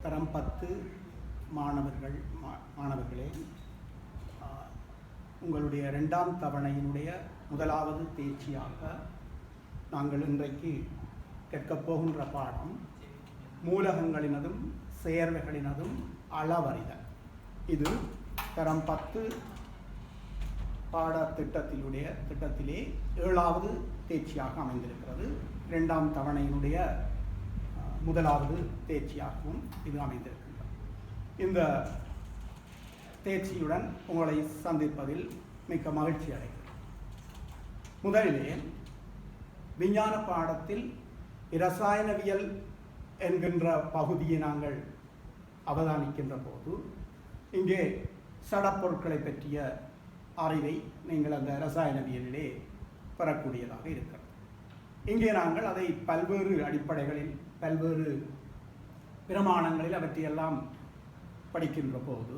தரம் 10 மாணவர்களே, உங்களுடைய 2ஆம் தவணையினுடைய முதலாவது தேர்ச்சியாக நாங்கள் இன்றைக்கு கேட்கப் போகின்ற பாடம் மூலகங்களினதும் சேர்வைகளினதும் அளவறிதல். இது தரம் 10 திட்டத்திலே 7வது தேர்ச்சியாக அமைந்திருக்கிறது. 2ஆம் தவணையினுடைய முதலாவது தேர்ச்சியாகவும் இது அமைந்திருக்கின்றது. இந்த தேர்ச்சியுடன் உங்களை சந்திப்பதில் மிக்க மகிழ்ச்சி அடைகிறேன். முதலிலே விஞ்ஞான பாடத்தில் இரசாயனவியல் என்கின்ற பகுதியை நாங்கள் அவதானிக்கின்ற போது இங்கே சடப்பொருட்களை பற்றிய அறிவை நீங்கள் அந்த இரசாயனவியலிலே பெறக்கூடியதாக இருக்கிறது. இங்கே நாங்கள் அதை பல்வேறு அடிப்படைகளில் பல்வேறு பிரமாணங்களில் அவற்றையெல்லாம் படிக்கின்ற போது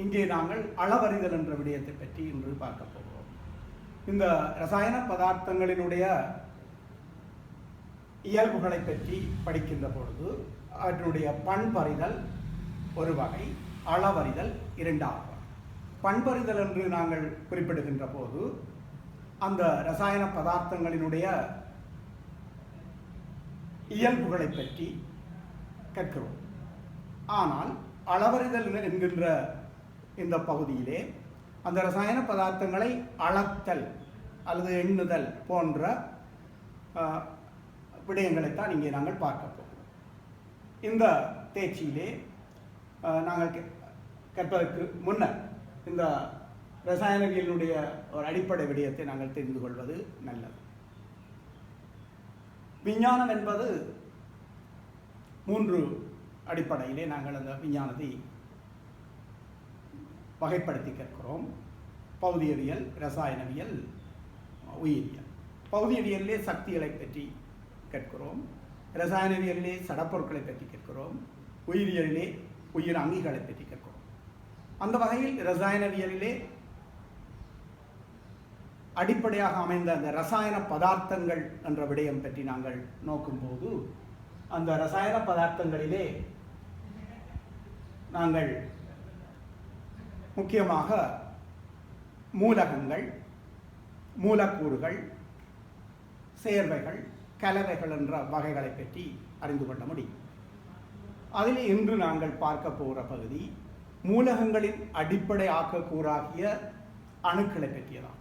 இங்கே நாங்கள் அளவறிதல் என்ற விடயத்தை பற்றி இன்று பார்க்க போகிறோம். இந்த இரசாயன பதார்த்தங்களினுடைய இயல்புகளை பற்றி படிக்கின்ற பொழுது அவற்றுடைய பண்பறிதல் ஒரு வகை, அளவறிதல் இரண்டாவது. பண்பறிதல் என்று நாங்கள் குறிப்பிடுகின்ற போது அந்த இரசாயன பதார்த்தங்களினுடைய இயல்புகளை பற்றி கற்கிறோம். ஆனால் அளவறிதல் என்கின்ற இந்த பகுதியிலே அந்த இரசாயன பதார்த்தங்களை அளத்தல் அல்லது எண்ணுதல் போன்ற விடயங்களைத்தான் இங்கே நாங்கள் பார்க்க போகிறோம். இந்த தேர்ச்சியிலே நாங்கள் கற்பதற்கு முன்னர் இந்த இரசாயனவியலினுடைய ஒரு அடிப்படை விடயத்தை நாங்கள் தெரிந்து கொள்வது நல்லது. விஞ்ஞானம் என்பது 3 அடிப்படையிலே நாங்கள் அந்த விஞ்ஞானத்தை வகைப்படுத்தி கற்கிறோம். பௌதியவியல், இரசாயனவியல், உயிரியல். பௌதியவியலிலே சக்திகளை பற்றி கற்கிறோம், இரசாயனவியலிலே சடப்பொருட்களை பற்றி கற்கிறோம், உயிரியலிலே உயிர் அங்கிகளை பற்றி கற்கிறோம். அந்த வகையில் இரசாயனவியலிலே அடிப்படையாக அமைந்த அந்த இரசாயன பதார்த்தங்கள் என்ற விடயம் பற்றி நாங்கள் நோக்கும்போது அந்த இரசாயன பதார்த்தங்களிலே நாங்கள் முக்கியமாக மூலகங்கள், மூலக்கூறுகள், சேர்வைகள், கலவைகள் என்ற வகைகளை பற்றி அறிந்து கொள்ள முடியும். அதில் இன்று நாங்கள் பார்க்க போகிற பகுதி மூலகங்களின் அடிப்படை ஆக்கக்கூறாகிய அணுக்களை பற்றியதான்.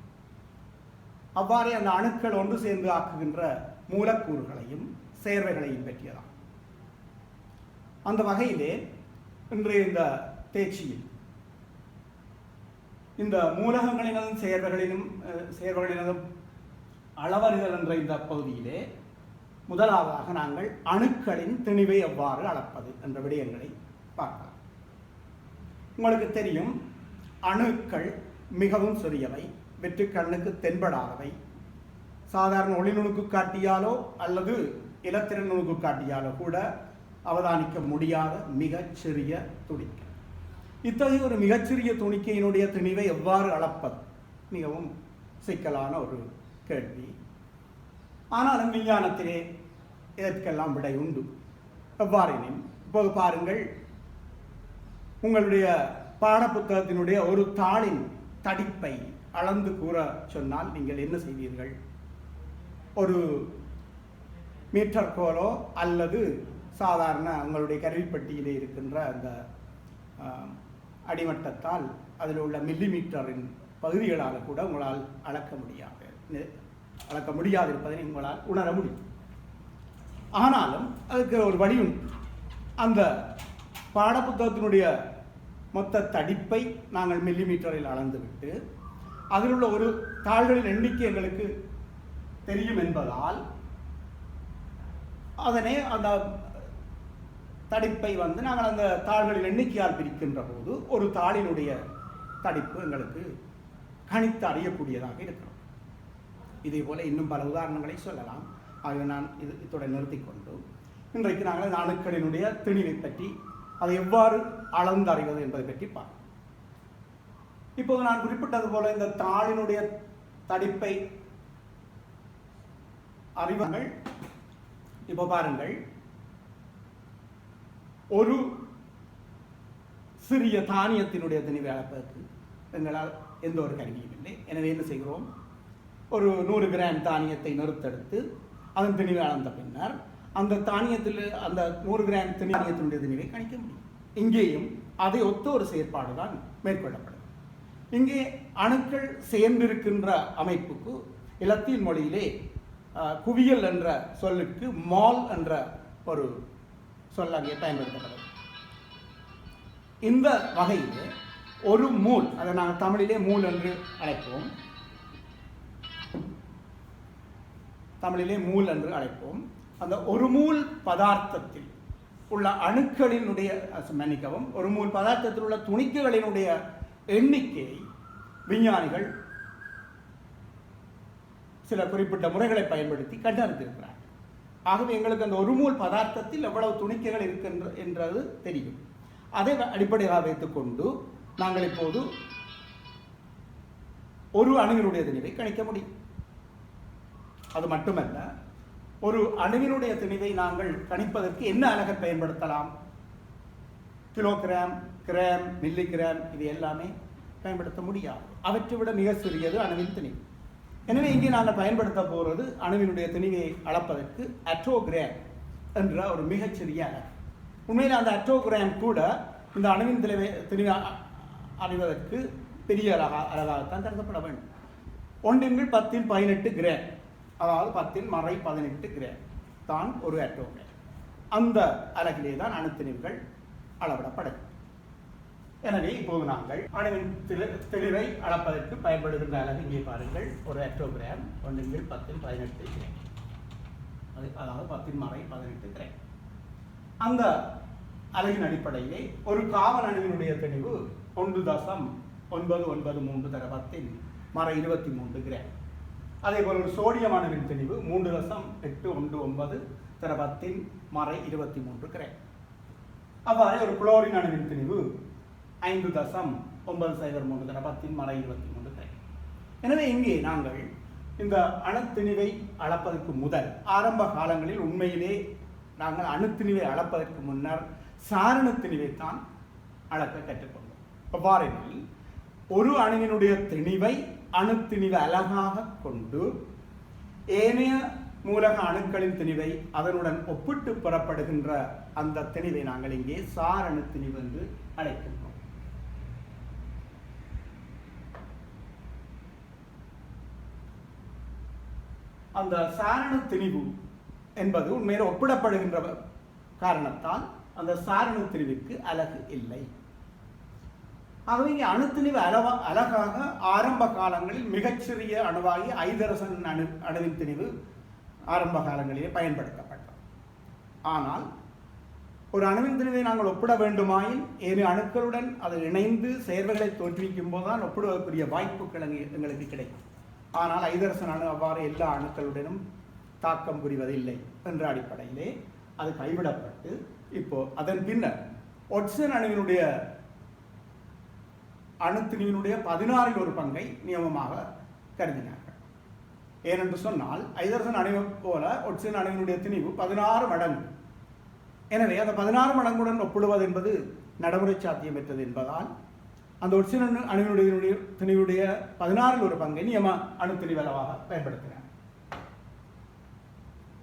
அவ்வாறே அந்த அணுக்கள் ஒன்று சேர்ந்து ஆக்குகின்ற மூலக்கூறுகளையும் சேர்வைகளையும் பற்றியதான். அந்த வகையிலே இன்றைய இந்த தேர்ச்சியில் இந்த மூலகங்களினதும் சேர்வைகளினதும் அளவறிதல் என்ற இந்த பகுதியிலே முதலாவதாக நாங்கள் அணுக்களின் திணிவை எவ்வாறு அளப்பது என்ற விடயங்களை பார்க்கலாம். உங்களுக்கு தெரியும், அணுக்கள் மிகவும் சிறியவை, வெற்று கண்ணுக்கு தென்படாதவை, சாதாரண ஒளிநுணுக்கு காட்டியாலோ அல்லது இலத்திரன் நுணுக்கு காட்டியாலோ கூட அவதானிக்க முடியாத மிகச்சிறிய துணிக்கை. இத்தகைய ஒரு மிகச்சிறிய துணிக்கையினுடைய திணிவை எவ்வாறு அளப்பது மிகவும் சிக்கலான ஒரு கேள்வி. ஆனாலும் விஞ்ஞானத்திலே இதற்கெல்லாம் விடை உண்டு. எவ்வாறெனில் இப்போது பாருங்கள், உங்களுடைய பாடப்புத்தகத்தினுடைய ஒரு தாளின் தடிப்பை அளந்து கூற சொன்னால் நீங்கள் என்ன செய்வீர்கள்? ஒரு மீட்டர் கோலோ அல்லது சாதாரண உங்களுடைய கருவிப்பட்டியிலே இருக்கின்ற அந்த அடிமட்டத்தால் அதில் உள்ள மில்லிமீட்டரின் பகுதிகளால் கூட உங்களால் அளக்க முடியாது இருப்பதை உங்களால் உணர முடியும். ஆனாலும் அதுக்கு ஒரு வழி உண்டு. அந்த பாடப்புத்தகத்தினுடைய மொத்த தடிப்பை நாங்கள் மில்லிமீட்டரில் அளந்துவிட்டு அதில் உள்ள ஒரு தாள்களின் எண்ணிக்கை எங்களுக்கு தெரியும் என்பதால் அதனை அந்த தடிப்பை நாங்கள் அந்த தாள்களின் எண்ணிக்கையால் பிரிக்கின்ற போது ஒரு தாளினுடைய தடிப்பு எங்களுக்கு கணித்து அறியக்கூடியதாக இருக்கிறது. இதே போல இன்னும் பல உதாரணங்களை சொல்லலாம். ஆகவே நான் இத்துடன் நிறுத்திக்கொண்டு இன்றைக்கு நாங்கள் அணுக்களினுடைய திணிவை பற்றி அதை எவ்வாறு அளந்தறிவது என்பதை பற்றி பார்ப்போம். இப்போது நான் குறிப்பிட்டது போல இந்த தாளினுடைய தடிப்பை அறிவார்கள். இப்போ பாருங்கள், ஒரு சிறிய தானியத்தினுடைய திணிவை அளப்பதற்கு எங்களால் எந்த ஒரு கருவியும் இல்லை. எனவே என்ன செய்கிறோம், ஒரு 100 கிராம் தானியத்தை நறுத்தெடுத்து அதன் திணிவை அளந்த பின்னர் அந்த தானியத்தில் அந்த 100 கிராம் தானியத்தினுடைய திணிவை கணிக்க முடியும். இங்கேயும் அதை ஒத்த ஒரு செயற்பாடு தான் மேற்கொள்ளப்படும். இங்கே அணுக்கள் சேர்ந்திருக்கின்ற அமைப்புக்கு இலத்தீன் மொழியிலே குவியல் என்ற சொல்லுக்கு மால் என்ற ஒரு சொல் அங்கே பயன்படுத்தப்படுது. இந்த வகையிலே ஒரு மூல், அதை நாங்கள் தமிழிலே மூல் என்று அழைப்போம், அந்த ஒரு மூல் பதார்த்தத்தில் உள்ள அணுக்களினுடைய மன்னிக்கவும் ஒரு மூல் பதார்த்தத்தில் உள்ள துணிக்கைகளினுடைய எண்ணிக்கையை விஞ்ஞானிகள் சில குறிப்பிட்ட முறைகளை பயன்படுத்தி கண்டறிந்திருக்கிறார்கள். ஆகவே எங்களுக்கு அந்த ஒரு மூல் பதார்த்தத்தில் எவ்வளவு துணிக்கைகள் என்றது தெரியும். அதை அடிப்படையாக வைத்துக்கொண்டு நாங்கள் இப்போது ஒரு அணுவினுடைய திணிவை கணிக்க முடியும். அது மட்டுமல்ல, ஒரு அணுவினுடைய திணிவை நாங்கள் கணிப்பதற்கு என்ன அலகை பயன்படுத்தலாம்? கிலோகிராம், கிராம், மில்லிகிராம், இது எல்லாமே பயன்படுத்த முடியாது. அவற்றை விட மிக சிறியது அணுவின் திணிவு. எனவே இங்கே நாங்கள் பயன்படுத்த போகிறது அணுவினுடைய திணிவை அளப்பதற்கு அட்டோகிராம் என்ற ஒரு மிகச்சிறிய அலகு. உண்மையில் அந்த அட்டோகிராம் கூட இந்த அணுவின் திணிவை அறிவதற்கு பெரிய அலகாகத்தான் கருதப்பட வேண்டும். 1/1018 கிராம், அதாவது 10⁻18 கிராம் தான் ஒரு அட்டோகிராம். அந்த அலகிலே தான் அணுத்திணிவுகள் அளவிடப்படும். எனவே இப்போது நாங்கள் அணுவின் தெளிவை அளப்பதற்கு பயன்படுகின்ற அலகு இங்கே பாருங்கள், ஒரு அட்டோகிராம் 1/1018 கிராம், அதாவது 10⁻18 கிராம். அந்த அலகின் அடிப்படையிலே ஒரு காவல் அணுவினுடைய தெளிவு 1.993 × 10⁻23 கிராம். அதே போல் ஒரு சோடியம் அணுவின் தெளிவு 3.819 × 10⁻23 கிராம். அவ்வாறு ஒரு குளோரின் அணுவின் தெளிவு 5.903 × 10⁻23 கிராம். எனவே இங்கே நாங்கள் இந்த அணுத்திணிவை அளப்பதற்கு முதல் ஆரம்ப காலங்களில் உண்மையிலே நாங்கள் அணுத்திணிவை அளப்பதற்கு முன்னர் சாரணத்திணிவைத்தான் அளக்க கற்றுக்கொண்டோம். அவ்வாறெனில் ஒரு அணுவினுடைய திணிவை அணுத்திணிவு அலகாக கொண்டு ஏனைய மூலக அணுக்களின் திணிவை அதனுடன் ஒப்பிட்டு பெறப்படுகின்ற அந்த திணிவை நாங்கள் இங்கே சாரண திணிவு என்று அழைக்கின்றோம். அந்த சாரண திணிவு என்பது உண்மையில் ஒப்பிடப்படுகின்ற காரணத்தால் அந்த சாரண திணிவுக்கு அலகு இல்லை. ஆகவே இங்கே அணுத்திணிவு அலகாக ஆரம்ப காலங்களில் மிகச்சிறிய அணுவாகி ஐதரசன் அணுவின் திணிவு ஆரம்ப காலங்களிலே பயன்படுத்தப்பட்டது. ஆனால் ஒரு அணுவின் திணிவை நாங்கள் ஒப்பிட வேண்டுமாயின் ஏழு அணுக்களுடன் அது இணைந்து சேர்வைகளை தோற்றுவிக்கும் போதுதான் ஒப்பிடுவதற்குரிய வாய்ப்புகள் எங்களுக்கு கிடைக்கும். ஆனால் ஐதரசன் அணு அவ்வாறு எல்லா அணுக்களுடனும் தாக்கம் புரிவதில்லை என்ற அடிப்படையிலே அது கைவிடப்பட்டு இப்போ அதன் பின்னர் ஒட்சன் அணுவினுடைய அணுத்திணிவினுடைய 16 ஒரு பங்கை நியமமாக கருதினார்கள். ஏனென்று சொன்னால் ஐதரசன் அணுவை போல ஒட்சன் அணுவினுடைய திணிவு 16 மடங்கு. எனவே அந்த 16 மடங்குடன் ஒப்பிடுவது என்பது நடைமுறை சாத்தியமற்றது என்பதால் அந்த ஒட்சன் அணுவினுடைய திணிவுடைய 16 ஒரு பங்கை நியம அணுத்திணிவு அளவாக பயன்படுத்தினார்.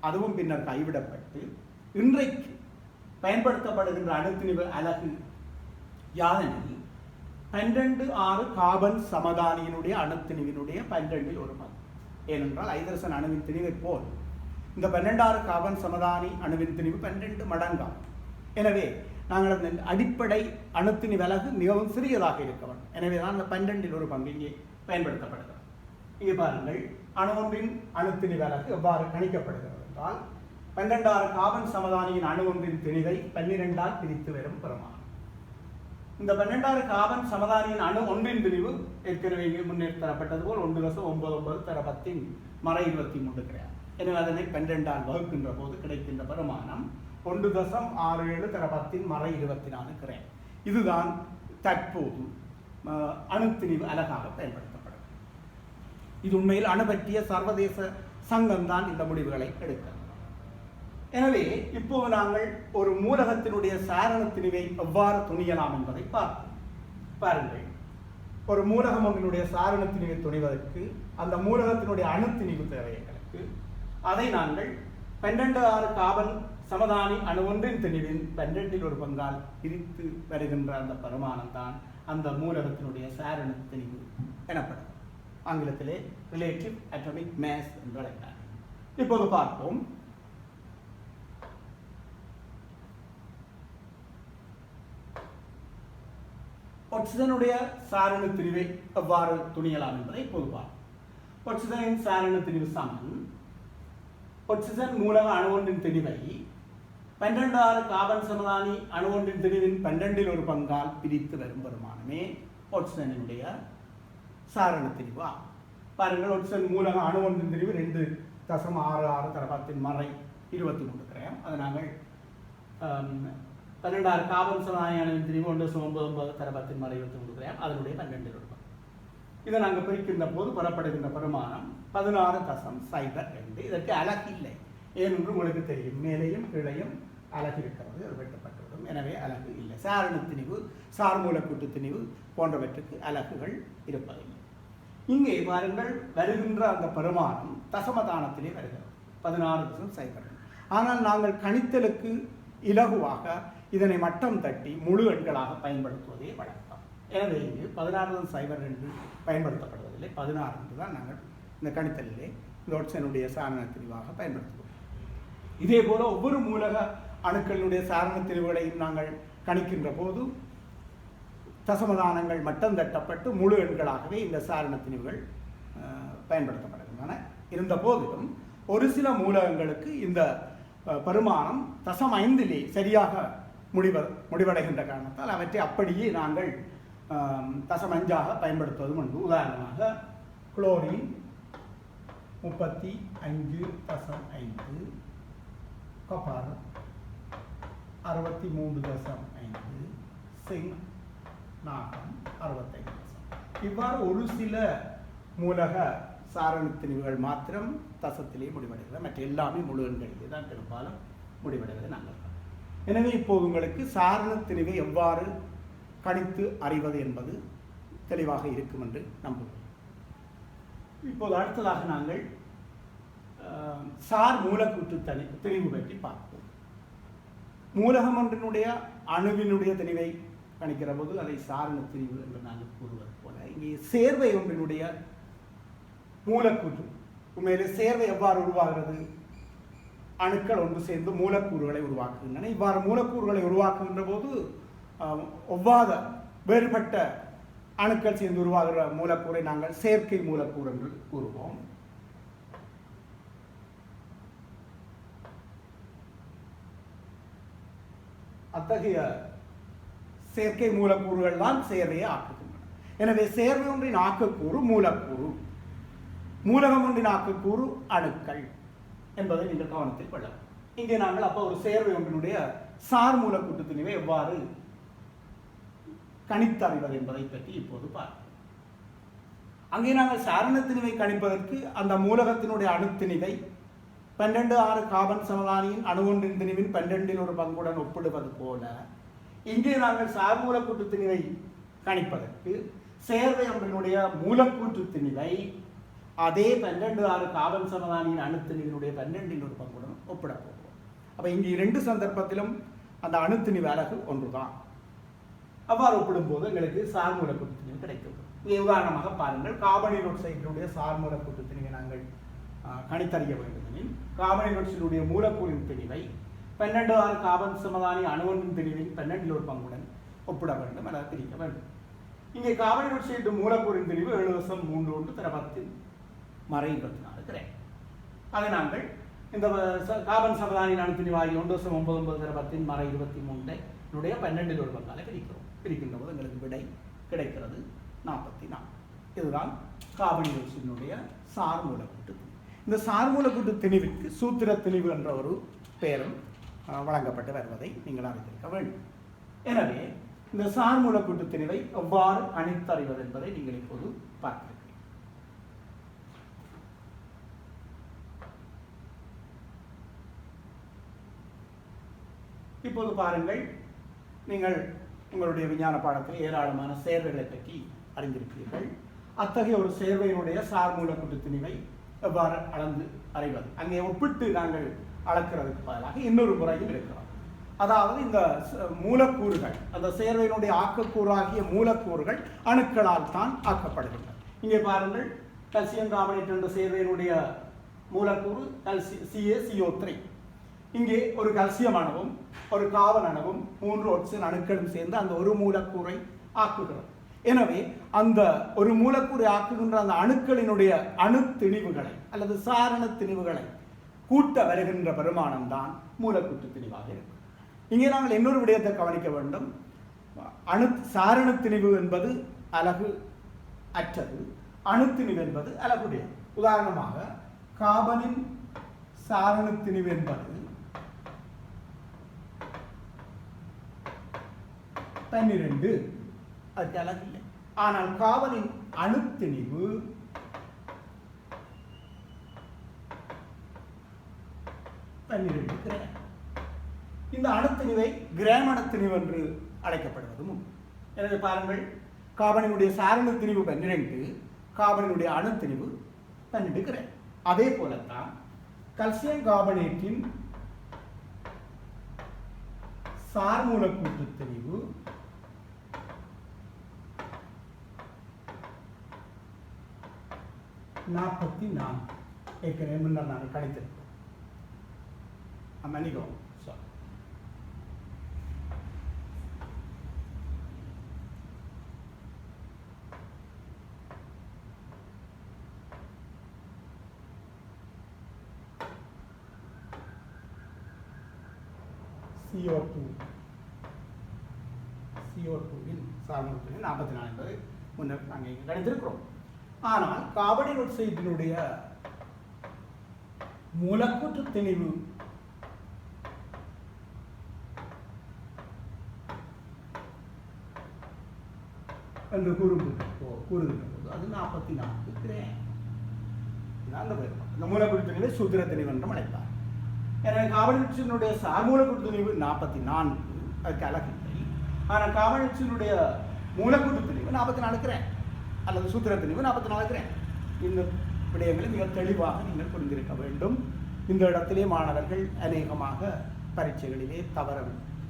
அதுவும் பின்னர் கைவிடப்பட்டு இன்றைக்கு பயன்படுத்தப்படுகின்ற அணுத்திணிவு அலகு யாதெனில் 12(6) கார்பன் சமதானியினுடைய அணுத்திணிவினுடைய 12 ஒரு பங்கு. ஏனென்றால் ஐதரசன் அணுவின் திணிவை போல் இந்த 12(6) கார்பன் சமதானி அணுவின் திணிவு 12 மடங்காகும். எனவே நாங்கள் அந்த அடிப்படை அணுத்திணிவு அலகு மிகவும் சிறியதாக இருக்க வேண்டும். எனவே தான் அந்த 12 ஒரு பங்கு இங்கே பயன்படுத்தப்படுகிறது. இங்கே பாருங்கள், அணு ஒன்றின் அணுத்திணிவு அலகு எவ்வாறு கணிக்கப்படுகிறது என்றால் 12(6) கார்பன் சமதானியின் அணு ஒன்றின் திணிவை 12ஆல் பிரித்து வரும் பெருமானம். இந்த 12(6) கார்பன் சமதானியின் அணு ஒன்றின் திணிவு ஏற்கனவே இங்கே முன்னேறி தரப்பட்டது போல் 1.99 × 10⁻23 கிராம். எனவே அதனை 12ஆல் வகுக்கின்ற போது கிடைக்கின்ற பெருமானம் 1.67 × 10⁻24 கிராம். இதுதான் தற்போது அணுத்திணிவு அலகாக பயன்படுத்தப்படும். இது உண்மையில் அணு பற்றிய சர்வதேச சங்கம் தான் இந்த முடிவுகளை எடுக்கிறது. எனவே இப்போது நாங்கள் ஒரு மூலகத்தினுடைய சாரண திணிவை எவ்வாறு துணியலாம் என்பதை பார்ப்போம். பாருங்கள், ஒரு மூலகம் ஒன்றினுடைய சாரண திணிவை துணிவதற்கு அந்த மூலகத்தினுடைய அணுத்திணிவு தேவை எங்களுக்கு. அதை நாங்கள் 12 கார்பன் சமதானி அணு ஒன்றின் திணிவின் 12 ஒரு பங்கால் பிரித்து வருகின்ற அந்த பரிமாணம் தான் அந்த மூலகத்தினுடைய சாரண திணிவு எனப்படும். ஆங்கிலத்திலே ரிலேட்டிவ் அட்டாமிக் மாஸ் என்று அழைத்தார். இப்போது பார்ப்போம். ஆக்சிஜனுடைய சாரண திணிவை எவ்வாறு துணியலாம் என்பதை இப்போது பார்ப்போம். ஆக்சிஜனின் சாரண திணிவு சமன் ஆக்சிஜன் மூலக அணு ஒன்றின் திணிவை 12 கார்பன் சமதானி அணு ஒன்றின் திணிவின் 12 ஒரு பங்கால் பிரித்து வரும் பெருமானமே ஆக்சிஜனுடைய சாரண திணிவு ஆகும். பாருங்கள், ஆக்சிஜன் மூலக அணு ஒன்றின் திணிவு 2.66 தரப்பத்தின் மறை 23 கிராம். அதை நாங்கள் 12 கார்பன் சமதானி அணுவின் திணிவு 1.99 தரப்பத்தின் மறை 23 கிராம். அதனுடைய 12 ஒரு பங்கு. இதை நாங்கள் பிரிக்கின்ற போது பெறப்படுகின்ற பெருமானம் 16.02. இதற்கு அலகு இல்லை. ஏனென்று உங்களுக்கு தெரியும், மேலேயும் கீழையும் அலகு இருக்கிறது, அது வெட்டப்பட்டுவிடும். எனவே அலகு இல்லை. சாரண திணிவு, சார்மூலக்கூட்டு திணிவு போன்றவற்றுக்கு அலகுகள் இருப்பதில்லை. இங்கே பாருங்கள், வருகின்ற அந்த பெருமானம் தசமதானத்திலே வருகிறது 16.02. ஆனால் நாங்கள் கணித்தலுக்கு இலகுவாக இதனை மட்டம் தட்டி முழு எண்களாக பயன்படுத்துவதே வழக்கம். எனவே இங்கு 16.02 பயன்படுத்தப்படுவதில்லை, 16 தான் நாங்கள் இந்த கணித்தலிலே இந்த ஆக்சிஜனுடைய சாரண திணிவாக பயன்படுத்துவோம். இதே போல ஒவ்வொரு மூலக அணுக்களுடைய சாரண திணிவுகளையும் நாங்கள் கணிக்கின்ற போது தசமதானங்கள் மட்டம் தட்டப்பட்டு முழு எண்களாகவே இந்த சாரண திணிவுகள் பயன்படுத்தப்படுகின்றன. இருந்த போதிலும் ஒரு சில மூலகங்களுக்கு இந்த பரிமாணம் 0.5 சரியாக முடிவடைகின்ற காரணத்தால் அவற்றை அப்படியே நாங்கள் 0.5 பயன்படுத்துவதும் உண்டு. உதாரணமாக குளோரின் 35.5, காப்பர் 63.5, சிங்க் 65. இவ்வாறு ஒரு சில மூலக சாரண திணிவுகள் மாத்திரம் தசத்திலே முடிவடைகிறது. மற்ற எல்லாமே முழு எண்களிலே தான் பெரும்பாலும் முடிவடைவதை நாங்கள். எனவே இப்போது உங்களுக்கு சாரண திணிவை எவ்வாறு கணித்து அறிவது என்பது தெளிவாக இருக்கும் என்று நம்புகிறோம். இப்போது அடுத்ததாக நாங்கள் சார் மூலக்கூற்று திணிவு பற்றி பார்ப்போம். மூலகம் ஒன்றினுடைய அணுவினுடைய திணிவை கணிக்கிற போது அதை சாரண திணிவு என்று நாங்கள் கூறுவது போல இங்கே சேர்வை ஒன்றினுடைய மூலக்கூற்று, உண்மையிலே சேர்வை எவ்வாறு உருவாகிறது? அணுக்கள் ஒன்று சேர்ந்து மூலக்கூறுகளை உருவாக்குகின்றன. இவ்வாறு மூலக்கூறுகளை உருவாக்குகின்ற போது ஒவ்வாத வேறுபட்ட அணுக்கள் சேர்ந்து உருவாகிற மூலக்கூறை நாங்கள் செயற்கை மூலக்கூறு என்று கூறுவோம். அத்தகைய செயற்கை மூலக்கூறுகள் தான் சேர்வையை ஆக்குகின்றன. எனவே சேர்வை ஒன்றின் ஆக்கக்கூறு மூலக்கூறு, மூலகம் ஒன்றின் ஆக்கக்கூறு அணுக்கள் என்பதை நீங்கள் கவனத்தில் கொள்ளலாம். இங்கே நாங்கள் அப்போ ஒரு சேர்வை ஒன்றினுடைய சார் மூலக்கூட்டு திணிவை எவ்வாறு கணித்தறிவது என்பதை பற்றி இப்போது பார்ப்போம். அங்கே நாங்கள் சாரண திணிவை கணிப்பதற்கு அந்த மூலகத்தினுடைய அணுத்திணிவை 12 கார்பன் சமதானியின் அணு ஒன்றின் திணிவின் 12 ஒரு பங்குடன் ஒப்பிடுவது போல இங்கே நாங்கள் சார் மூலக்கூட்டு திணிவை கணிப்பதற்கு சேர்வை ஒன்றினுடைய மூலக்கூற்று திணிவை அதே 12 கார்பன் சமதானியின் அணுத்திணிவினுடைய 12 ஒரு பங்குடன் ஒப்பிட போகிறோம். அப்போ இங்கே 2 சந்தர்ப்பத்திலும் அந்த அணுத்திணிவு அலகு ஒன்றுதான். அவ்வாறு ஒப்பிடும்போது எங்களுக்கு சார் மூலக்கூட்டு திணிவு கிடைக்கும். உதாரணமாக பாருங்கள், கார்பனில் ஆக்சைடினுடைய சார் மூலக்கூட்டு திணிவை நாங்கள் கணித்தறிய வேண்டுமெனில் கார்பனில் ஆக்சைடுடைய மூலக்கூறின் திணிவை 12 கார்பன் சமதானி அணுவின் திணிவின் 12 ஒரு பங்குடன் ஒப்பிட வேண்டும் அல்லது பிரிக்க வேண்டும். இங்கே கார்பனில் ஆக்சைடு மூலக்கூறின் திணிவு 7.31 தரப்பத்தின் மறை 24 கிடையாது. அதை நாங்கள் இந்த கார்பன் சமதானியின் அணுத்திணிவாகி 1.99 தரப்பத்தின் மறை 23 12 ஒரு பங்கால பிரிக்கின்ற போது எங்களுக்கு விடை கிடைக்கிறது 44. இதுதான் கார்பனில் ஆக்சைடினுடைய சார் மூலக்கூட்டு. இந்த சார் மூலக்கூட்டு திணிவுக்கு சூத்திர திணிவு என்ற ஒரு பெயரும் வழங்கப்பட்டு வருவதை நீங்கள் அறிந்திருக்க வேண்டும். எனவே இந்த சார் மூலக்கூட்டு திணிவை எவ்வாறு கணித்தறிவது என்பதை நீங்கள் இப்போது பார்க்கிறீர்கள். இப்போது பாருங்கள், நீங்கள் உங்களுடைய விஞ்ஞான பாடத்தில் ஏராளமான சேர்வைகளை பற்றி அறிந்திருக்கிறீர்கள். அத்தகைய ஒரு சேர்வையினுடைய சார்மூல கூட்டுத்திணிவை எவ்வாறு அறிவது, அங்கே ஒப்பிட்டு நாங்கள் அளக்கிறதுக்கு பதிலாக இன்னொரு முறையும் இருக்கிறோம். அதாவது இந்த மூலக்கூறுகள், அந்த சேர்வையினுடைய ஆக்கக்கூறாகிய மூலக்கூறுகள் அணுக்களால் தான் ஆக்கப்படுகின்றன. இங்கே பாருங்கள், கல்சியம் கார்பனேட் என்ற சேர்வையினுடைய மூலக்கூறு CaCO3. இங்கே ஒரு கல்சியம் அணுவும் ஒரு கார்பன் அணுவும் 3 ஆக்சிஜன் அணுக்களும் சேர்ந்து அந்த ஒரு மூலக்கூறை ஆக்குகிறது. எனவே அந்த ஒரு மூலக்கூறை ஆக்குகின்ற அந்த அணுக்களினுடைய அணு திணிவுகளை அல்லது சாரண திணிவுகளை கூட்ட வருகின்ற பெருமானம் தான் மூலக்கூட்டு திணிவாக இருக்கும். இங்கே நாங்கள் இன்னொரு விடயத்தை கவனிக்க வேண்டும். சாரண திணிவு என்பது அலகு அற்றது, அணுத்திணிவு என்பது அலகுடையது. உதாரணமாக கார்பனின் சாரண திணிவு என்பது 12, அதுக்கு அலகு இல்லை. ஆனால் கார்பனின் அணுத்திணிவு 12 கிராம். இந்த அணுத்திணிவை கிராம் அணுத்திணிவு என்று அழைக்கப்படுவதும் உண்டு. எனவே பாருங்கள், கார்பனினுடைய சாரண திணிவு 12, கார்பனினுடைய அணுத்திணிவு 12 கிராம். அதே போலத்தான் கல்சியம் கார்பனேட்டின் சார்மூலக்கூட்டு திணிவு 44. ஏற்கனவே முன்னர் நான் கணித்திருக்கோம். மன்னிக்கவும். CO2 சார்மூலக்கூறு 44 என்பது முன்னர் நாங்கள் இங்கே கணித்திருக்கிறோம். ஆனால் கார்பன் ஆக்சைடினுடைய மூலக்கூற்று திணிவு என்று கூறுகின்ற போது அது 44 கிராம். இந்த மூலக்கூற்று திணிவை சூத்திர திணிவு என்றும் அழைப்பார். எனவே கார்பன் ஆக்சைடினுடைய சார்மூலக்கூற்று திணிவு 44, அதுக்கு அலகு இல்லை. ஆனால் கார்பன் ஆக்சைடினுடைய மூலக்கூற்று திணிவு 44 கிராம் அல்லது சூத்திர திணிவு 44 கிராம். இந்த விடயங்களை மிக தெளிவாக நீங்கள் புரிந்திருக்க வேண்டும். இந்த இடத்திலே மாணவர்கள் அநேகமாக பரீட்சைகளிலே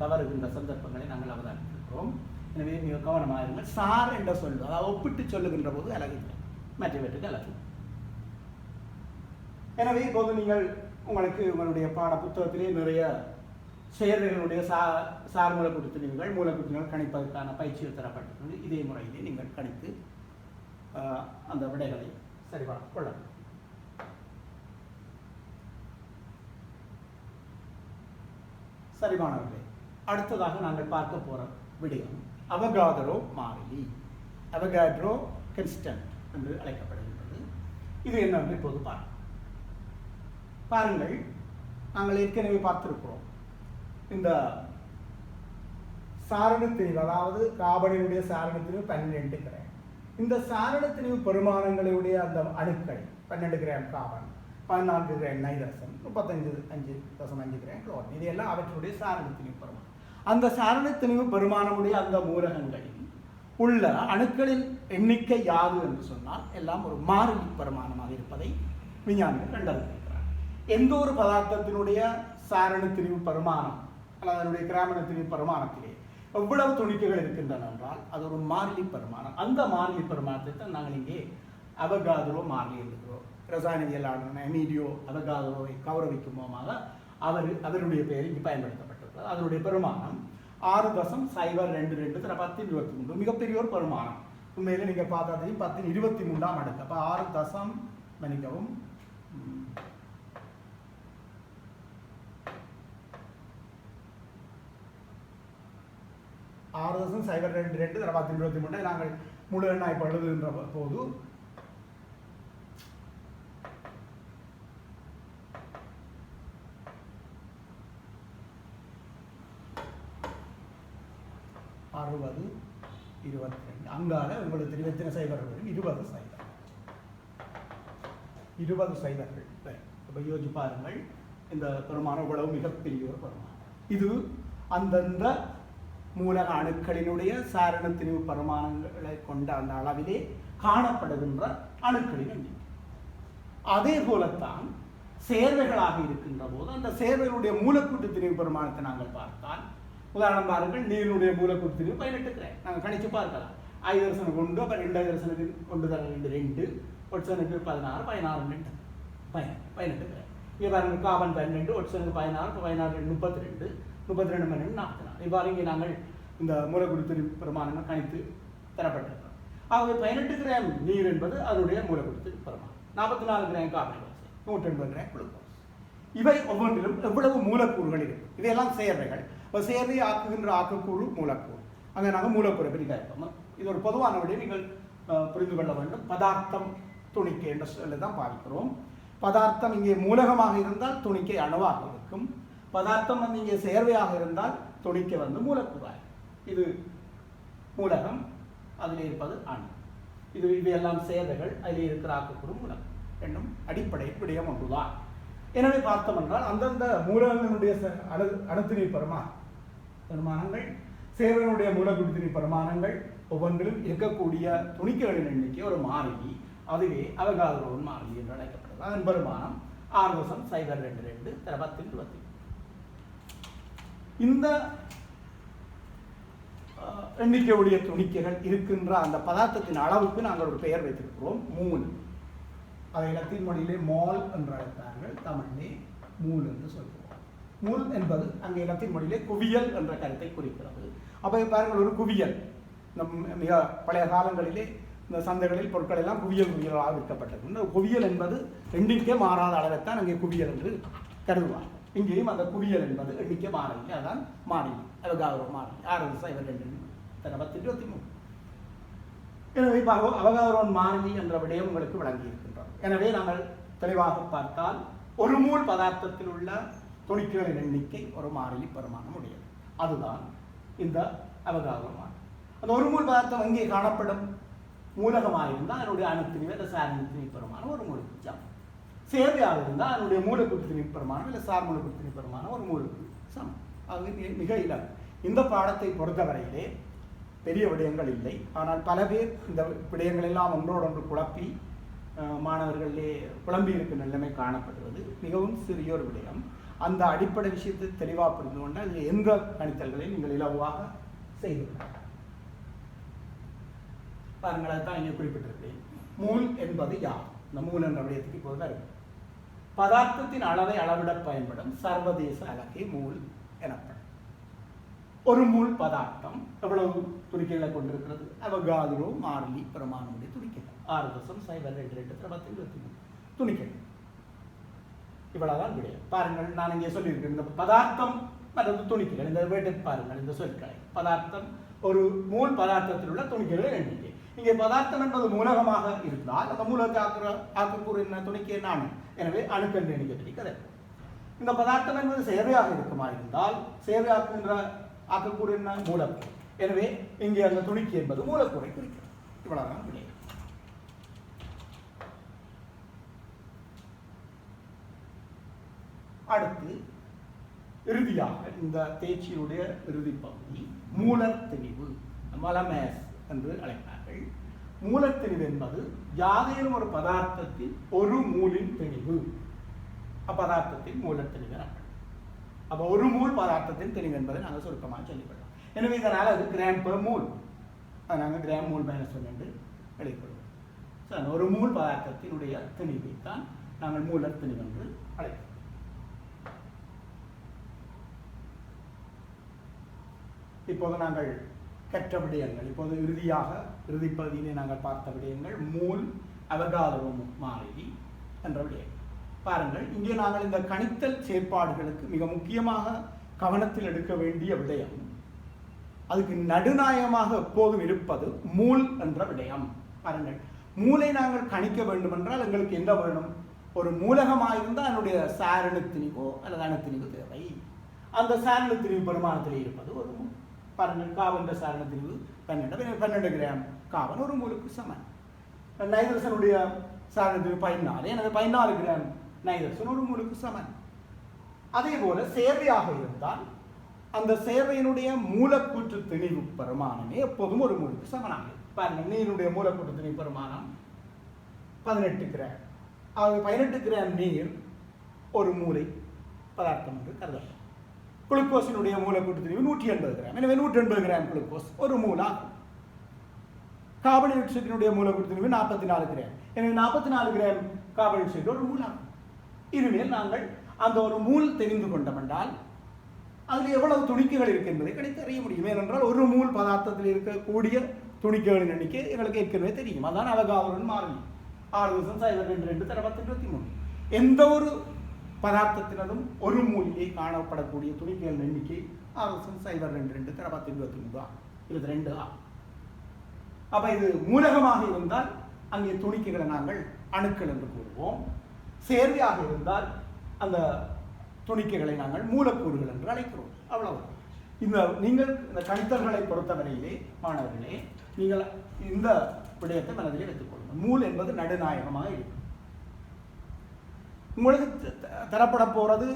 தவறுகின்ற சந்தர்ப்பங்களை நாங்கள் அவதானித்திருக்கிறோம். எனவே மிக கவனமாக இருங்கள். சார் என்ற சொல், அதாவது ஒப்பிட்டு சொல்லுகின்ற போது அலகு இல்லை, மற்றவற்றுக்கு அலகு. எனவே இப்போது நீங்கள் உங்களுடைய பாட புத்தகத்திலே நிறைய சேர்வைகளுடைய சார்மூலக்கூட்டு திணிவுகள், மூலக்கூட்டு திணிவுகள் கணிப்பதற்கான பயிற்சிகள் தரப்பட்டிருக்கிறது. இதே முறையிலே நீங்கள் கணித்து அந்த விடைகளை சரிபார்த்துக் கொள்ளலாம். சரிமானவர்களே, அடுத்ததாக நாங்கள் பார்க்க போற விடயம் அவகாட்ரோ மாறிலி, அவகாட்ரோ கான்ஸ்டன்ட் என்று அழைக்கப்படுகின்றது. இது என்னவென்று இப்போது பாருங்கள். நாங்கள் ஏற்கனவே பார்த்திருக்கிறோம், இந்த சாரண திணிவு, அதாவது கார்பனினுடைய சாரண திணிவு 12 கிராம். இந்த சாரண திணிவு பெருமானங்களுடைய அந்த அணுக்கள் 12 gram carbon, 14 gram nitrogen, 35.5 gram chlorine, இதையெல்லாம் அவற்றுடைய சாரண திணிவு பெருமானம். அந்த சாரண திணிவு பெருமானமுடைய அந்த மூலகங்களில் உள்ள அணுக்களின் எண்ணிக்கை யாது என்று சொன்னால் எல்லாம் ஒரு மாறிலி பெருமானமாக இருப்பதை விஞ்ஞானிகள் கண்டறிந்திருக்கிறார். எந்த ஒரு பதார்த்தத்தினுடைய சாரண திணிவு பெருமானம் அல்லது அதனுடைய கிராமண திணிவு பெருமானத்திலே எவ்வளவு துணிக்கைகள் இருக்கின்றன என்றால் அது ஒரு மாறிலி பெருமானம். அந்த மாறிலி பெருமானத்தை தான் நாங்கள் இங்கே அவகாட்ரோ மாறிலி என்கிறோம். ரசாயனவியலாளர் எமீலியோ அவகாட்ரோவை கௌரவிக்கும் மூலமாக அவருடைய பெயர் இங்கு பயன்படுத்தப்பட்டிருக்கிறது. அதனுடைய பெருமானம் 6.022 1023, மிகப்பெரிய ஒரு பெருமானம். உண்மையில நீங்க பார்த்தா தெரியும் 1023ஆம் அடுக்கு. அப்ப 6 மன்னிக்கவும் 6.022 1023 நாங்கள் முழு எண்ணாய் எழுதுகின்ற போது அறுபது 22 அங்கால உங்களுக்கு தெரியும் எத்தனை சைபர்கள்? 20 சைபர், 20 சைபர்கள். இப்போ யோசிச்சு பாருங்கள், இந்த பெருமானம் இவ்வளவு மிகப்பெரிய ஒரு பெருமானம். இது அந்தந்த மூலக அணுக்களினுடைய சாரண திணிவு பரிமாணங்களை கொண்ட அந்த அளவிலே காணப்படுகின்ற அணுக்களின் எண்ணிக்கை. அதே போலத்தான் சேர்வைகளாக இருக்கின்ற போது அந்த சேர்வைகளுடைய மூலக்கூட்டு திணிவு பரிமாணத்தை நாங்கள் பார்த்தால், உதாரணம் பாருங்கள், நீரினுடைய மூலக்கூட்டு திணிவு 18 கிராம். நாங்கள் கணிச்சு பார்க்கலாம். ஐதரசனுக்கு 1, அப்போ 2 ஐதரசனுக்கு 1 தர 2, ஒட்சனுக்கு 16, 16 18 கிராம். இங்கே பாருங்கள், கார்பன் 12, ஒட்சனுக்கு 16, 16 32, 32 44. இவ்வாறு இங்கே நாங்கள் இந்த மூலக்கூட்டு திணிவு பரிமாணங்கள் கணித்து தரப்பட்டிருக்கிறோம். ஆகவே 18 கிராம் நீர் என்பது அதனுடைய மூலக்கூட்டு பரிமாணம், 44 gram carbon di oxide, 180 gram glucose. இவை ஒவ்வொன்றிலும் எவ்வளவு மூலக்கூறுகள் இருக்கு. இவையெல்லாம் சேர்வைகள். இப்போ சேர்வையை ஆக்குகின்ற ஆக்கக்கூறு மூலக்கூறு. அங்கே நாங்கள் மூலக்கூறை பற்றி கேட்போம். இது ஒரு பொதுவான விடையை நீங்கள் புரிந்து கொள்ள வேண்டும். பதார்த்தம் துணிக்கை என்ற சொல்லை தான் பார்க்கிறோம். பதார்த்தம் இங்கே மூலகமாக இருந்தால் துணிக்கை அணுவாக இருக்கும். பதார்த்தம் இங்கே சேர்வையாக இருந்தால் துணிக்கை மூலக்கூறாக. இது மூலகம், அதில் இருப்பது அணு. இவையெல்லாம் சேர்வைகள், அதில் இருக்கிற ஆக்கக்கூறு மூலகம். என்னும் அடிப்படை விடயம் ஒன்றுதான். எனவே பார்த்தோம் என்றால் அந்தந்த மூலகங்களுடைய அணுத்திணை பரிமாணங்கள், சேர்வையினுடைய மூலக்கூட்டு திணை பரிமாணங்கள் ஒவ்வொன்றிலும் இருக்கக்கூடிய துணிக்கைகளின் எண்ணிக்கை ஒரு மாறிலி. அதுவே அவகாத்ரோவின் மாறிலி என்று அழைக்கப்படுகிறது. அதன் பெருமானம் 6.022 10 இந்த எண்ணிக்கையுடைய துணிக்கைகள் இருக்கின்ற அந்த பதார்த்தத்தின் அளவுக்கு நாங்கள் ஒரு பெயர் வைத்திருக்கிறோம், மூல். அதை லத்தீன் மொழியிலே மால் என்று அழைத்தார்கள், தமிழிலே மூல் என்று சொல்கிறோம். மூல் என்பது அங்கே லத்தீன் மொழியிலே குவியல் என்ற கருத்தை குறிக்கிறது. அப்போ பாருங்கள், ஒரு குவியல் மிக பழைய காலங்களிலே இந்த சந்தைகளில் பொருட்கள் எல்லாம் குவியலாக விற்கப்பட்டது. இந்த குவியல் என்பது எண்ணிக்கை மாறாத அளவைத்தான் அங்கே குவியல் என்று கருதுவார். இங்கேயும் அந்த குவியல் என்பது எண்ணிக்கை மாறிலி, அதான் மாறிலி, அவகாத்ரோ மாறிலி 6.022 எனவே அவகாத்ரோவின் மாறிலி என்ற விடயம் உங்களுக்கு வழங்கி இருக்கின்றோம். எனவே நாங்கள் தெளிவாக பார்த்தால் ஒரு மூல் பதார்த்தத்தில் உள்ள துணிக்கைகளின் எண்ணிக்கை ஒரு மாறிலி பரிமாணம் உடையது. அதுதான் இந்த அவகாத்ரோ மாறிலி. அந்த ஒரு மூல் பதார்த்தம் அங்கே காணப்படும் மூலகமாக இருந்தால் அதனுடைய அணுத்திணிவு அல்ல சார்நிலை பரிமாணம் ஒரு மூலுக்கு சமம். சேர்வையாக இருந்தால் அதனுடைய மூலக்கூட்டு திணிவு பரிமாணம் இல்லை சார் மூலக்கூட்டு திணிவு பரிமாணம் ஒரு மூலுக்கு சமம். அது மிக இலகு. இந்த பாடத்தை பொறுத்தவரையிலே பெரிய விடயங்கள் இல்லை. ஆனால் பல பேர் இந்த விடயங்கள் எல்லாம் ஒன்றோடொன்று குழப்பி மாணவர்களே குழம்பி இருக்கும் நிலைமை காணப்படுவது மிகவும் சிறிய ஒரு விடயம். அந்த அடிப்படை விஷயத்தை தெளிவாக புரிந்து கொண்டால் எந்த கணித்தல்களை நீங்கள் இலவாக செய்துள்ளீர்கள். பாருங்கள், அதுதான் இங்கே குறிப்பிட்டிருக்கிறேன். மூல் என்பது யார்? இந்த மூல் என்ற விடயத்துக்கு இப்போது வருது. பதார்த்தத்தின் அளவை அளவிட பயன்படும் சர்வதேச அலகை மூல் எனப்படும். ஒரு மூல் பதார்த்தம் எவ்வளவு துணிக்கைகளை கொண்டிருக்கிறது? அவகாத்ரோ மாறிலி பிரமாணமுடைய துணிக்கைகள் 6.022 துணிக்கைகள். இவ்வளவுதான் விடயம். பாருங்கள், நான் இங்கே சொல்லியிருக்கேன், இந்த பதார்த்தம் மற்றது துணிக்கைகள், இந்த வேட்டை பாருங்கள், இந்த சொற்களை. பதார்த்தம் ஒரு மூல் பதார்த்தத்தில் உள்ள துணிக்கைகள் எண்ணிக்கை. இங்கே பதார்த்தம் என்பது மூலகமாக இருந்தால் அந்த மூலத்தை ஆக்கக்கூறு என்ன? துணிக்கை என்ன? அணு. எனவே அணுக்கள் எண்ணிக்கை கிடைக்கிறது. இந்த பதார்த்தம் என்பது சேவையாக இருக்குமா இருந்தால் சேவையாக்குகின்ற ஆக்கக்கூறு என்ன? மூலக்கூறு. எனவே இங்கே அந்த துணிக்கை என்பது மூலக்கூறை குறிக்கிறது. இவ்வளவுதான் விடயம். அடுத்து இறுதியாக இந்த தேர்ச்சியுடைய இறுதி பகுதி மூலத்திணிவு, மலமேஸ் என்று அழைப்பார்கள். மூலத்திணிவு என்பது யாதேனும் ஒரு பதார்த்தத்தில் ஒரு மூலின் திணிவு, அப்பதார்த்தத்தின் மூலத்திணிவு. அப்போ ஒரு மூல் பதார்த்தத்தின் திணிவு என்பதை நாங்கள் சுருக்கமாக சொல்லிவிடலாம். எனவே இதனால் அது கிராம் பெர் மூல், அதை நாங்கள் கிராம் மூல் -1 என்று வெளிப்படுவோம். ஒரு மூல் பதார்த்தத்தினுடைய திணிவை தான் நாங்கள் மூலத்திணிவு என்று அழைக்கிறோம். இப்போது நாங்கள் கற்ற விடயங்கள், இப்போது இறுதி பகுதியிலே நாங்கள் பார்த்த விடயங்கள் மூல், அவகாத்ரோ மாறிலி என்ற விடயம். பாருங்கள், இங்கே நாங்கள் இந்த கணித்தல் செயற்பாடுகளுக்கு மிக முக்கியமாக கவனத்தில் எடுக்க வேண்டிய விடயம், அதுக்கு நடுநாயகமாக எப்போதும் இருப்பது மூல் என்ற விடயம். பாருங்கள், மூலை நாங்கள் கணிக்க வேண்டும் என்றால் எங்களுக்கு என்ன வேணும்? ஒரு மூலகமாக இருந்தால் அதனுடைய சாரணத்திணிவோ அல்லது அணுத்திணிவு தேவை. அந்த சாரணத்திணிவு பெருமானத்தில் இருப்பது ஒரு மூல். பாருங்கள், காவன் சாரணத்திணிவு 12 கிராம் காவன் ஒரு மூலுக்கு சமன். நைதரசனுடைய சாரணத்திணிவு 14, எனவே 14 கிராம் நைதரசன் ஒரு மூலுக்கு சமன். அதே போல சேர்வையாக இருந்தால் அந்த சேர்வையினுடைய மூலக்கூற்று திணிவு பெருமானமே எப்போதும் ஒரு மூலுக்கு சமனாக பாருங்க. நீருடைய மூலக்கூற்று திணிவு பெருமானம் 18 கிராம். ஆக 18 கிராம் நீர் ஒரு மூலை பதார்த்தம் என்று கருதப்படும். குளுக்கோஸினுடைய மூலக்கூற்று திணிவு 180 கிராம். எனவே 180 கிராம் குளுக்கோஸ் ஒரு மூலாகும். கார்பன் டை ஆக்சைடினுடைய மூலக்கூற்று திணிவு 44 கிராம். எனவே 44 கிராம் கார்பன் டை ஆக்சைடு ஒரு மூலாகும். இனிமேல் நாங்கள் அந்த ஒரு மூல் தெரிந்து கொண்டோம் என்றால் அதில் எவ்வளவு துணிக்கைகள் இருக்கு என்பதை கணித்து அறிய முடியும். ஏனென்றால் ஒரு மூல் பதார்த்தத்தில் இருக்கக்கூடிய துணிக்கைகளின் எண்ணிக்கை எங்களுக்கு ஏற்கனவே தெரியும். அதான் அவகாதரோவின் மாறிலி 6.2 எந்த ஒரு பதார்த்தத்தினதும் ஒரு மூலிலே காணப்படக்கூடிய துணிக்கைகளின் எண்ணிக்கை 6.02 இது 2 ஆகும். அப்ப இது மூலகமாக இருந்தால் அங்கே துணிக்கைகளை நாங்கள் அணுக்கள் என்று கூறுவோம். சேர்வையாக இருந்தால் அந்த துணிக்கைகளை நாங்கள் மூலக்கூறுகள் என்று அழைக்கிறோம். அவ்வளவு. நீங்கள் இந்த கணித்தல்களை பொறுத்தவரையிலே மாணவர்களே நீங்கள் இந்த விடயத்தை மனதிலே வைத்துக் கொள்ளுங்கள். மூல் என்பது நடுநாயகமாக இருக்கும். உங்களுக்கு தரப்பட போறது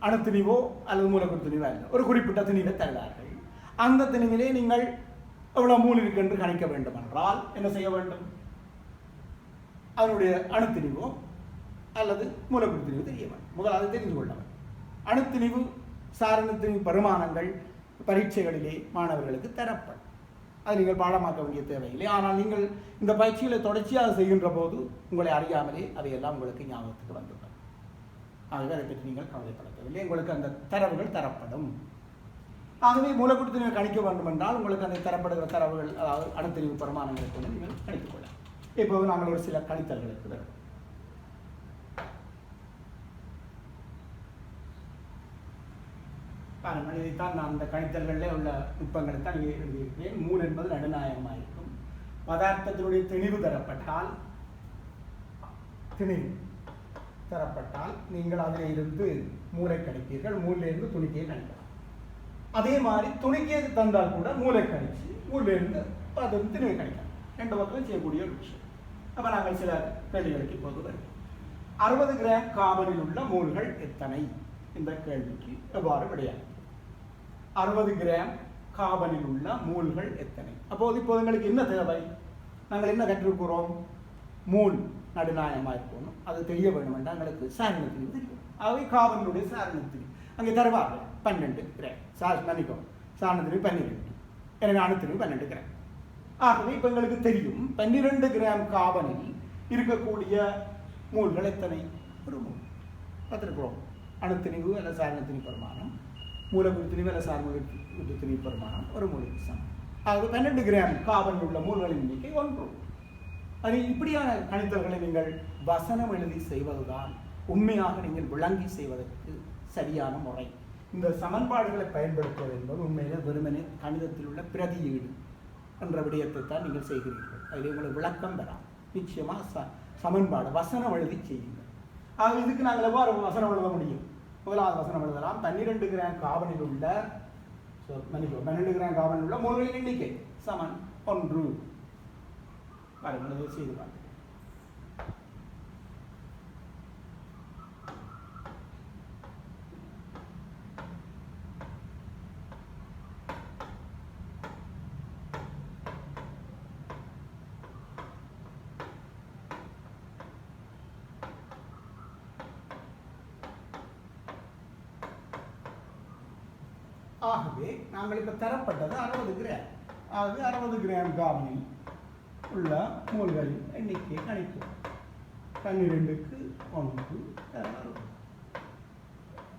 அணுத்திணிவோ அல்லது மூலக்கூறு திணிவோ இல்லை. ஒரு குறிப்பிட்ட திணிவை தருவார்கள். அந்த திணிவிலே நீங்கள் எவ்வளவு மூல் இருக்கு என்று கணிக்க வேண்டும் என்றால் என்ன செய்ய வேண்டும்? அதனுடைய அணுத்திணிவோ அல்லது மூலக்கூறு திணிவு தெரிய வேண்டும். முதலாவது தெரிந்து கொள்ள வேண்டும். அணுத்திணிவு சாரணத்திணிவு பரிமாணங்கள் பரீட்சைகளிலே மாணவர்களுக்கு தரப்படும். அது நீங்கள் பாடமாக்க வேண்டிய தேவையில்லை. ஆனால் நீங்கள் இந்த பயிற்சிகளை தொடர்ச்சியாக செய்கின்ற போது உங்களை அறியாமலே அவையெல்லாம் உங்களுக்கு ஞாபகத்துக்கு வந்துவிடும். ஆகவே அதை பற்றி நீங்கள் கவலைப்படுத்தவில்லை. உங்களுக்கு அந்த தரவுகள் தரப்படும். ஆகவே மூலக்கூறு திணிவை கணிக்க வேண்டும் என்றால் உங்களுக்கு அந்த தரப்படுகிற தரவுகள், அதாவது அணுத்திணிவு பரிமாணங்களை கொண்டு நீங்கள் கணித்துக் கொள்ளலாம். இப்போது நாங்கள் ஒரு சில கணித்தல்களுக்கு வருவோம். பாருங்கள், இதைத்தான் நான் அந்த கணித்தல்களில் உள்ள நுட்பங்களை தான் இங்கே எழுதியிருக்கிறேன். மூல் என்பது நடுநாயகமாக இருக்கும். பதார்த்தத்தினுடைய திணிவு தரப்பட்டால் நீங்கள் அதில் இருந்து மூளை கணிப்பீர்கள். மூலிலிருந்து துணிக்கையை கணிக்கலாம். அதே மாதிரி துணிக்கையை தந்தால் கூட மூளை கணிச்சு மூலிலிருந்து அது திணிவை கணிக்கலாம். 2 பக்கம் செய்யக்கூடிய ஒரு விஷயம். அப்போ நாங்கள் சில கேள்விகளுக்கு இப்போது வருவோம். 60 கிராம் கார்பனில் உள்ள மூல்கள் எத்தனை? இந்த கேள்விக்கு எவ்வாறு விடையாகும்? 60 கிராம் கார்பனில் உள்ள மூல்கள் எத்தனை? அப்போது இப்போது எங்களுக்கு என்ன தேவை? நாங்கள் என்ன கற்றுக்கிறோம்? மூல் நடுநாயகமாக இருக்கணும். அது தெரிய வேண்டும் என்றால் எங்களுக்கு சாரணத்திணிவு தெரியும். ஆகவே கார்பனுடைய சாரணத்திணிவு அங்கே தருவார்கள் 12 கிராம். மன்னிக்கும், சாரணத்திணிவு 12. எனவே அணுத்திணிவு 12 கிராம். ஆகவே இப்போ எங்களுக்கு தெரியும் 12 கிராம் கார்பனில் இருக்கக்கூடிய மூல்கள் எத்தனை? ஒரு மூல் பார்த்துருக்கிறோம். அணுத்திணிவு அல்ல சாரணத்திணிவு பரிமாணம், மூலக்கூறு திணிவு அல்ல சார்பு திணிவு பரிமாணம் ஒரு மூலுக்கு சமம். ஆகவே 12 கிராம் கார்பன் உள்ள மூல்களின் எண்ணிக்கை 1. அது இப்படியான கணித்தல்களை நீங்கள் வசனம் எழுதி செய்வதுதான் உண்மையாக நீங்கள் விளங்கி செய்வதற்கு சரியான முறை. இந்த சமன்பாடுகளை பயன்படுத்துவது என்பது உண்மையிலே வெறுமனே கணிதத்தில் உள்ள பிரதியீடு என்ற விடயத்தை தான் நீங்கள் செய்கிறீர்கள். அதில் உங்களுக்கு விளக்கம் பெறாம். நிச்சயமாக சமன்பாடு வசனம் எழுதி செய்யுங்கள். ஆக இதுக்கு நாங்கள் எவ்வாறு வசனம் எழுத முடியும்? முதலாவது வசனம் எழுதலாம். 12 கிராம் கார்பனில் உள்ள 12 கிராம் கார்பனில் உள்ள மூல்களின் எண்ணிக்கை சமன் 1. செய்து பாருங்கள். ஆகவே நாங்கள் இப்போ தரப்பட்டது 60 கிராம். ஆகவே 60 கிராம் கார்பனில் உள்ள மூல்களின் எண்ணிக்கையை கணிப்போம். 12க்கு 1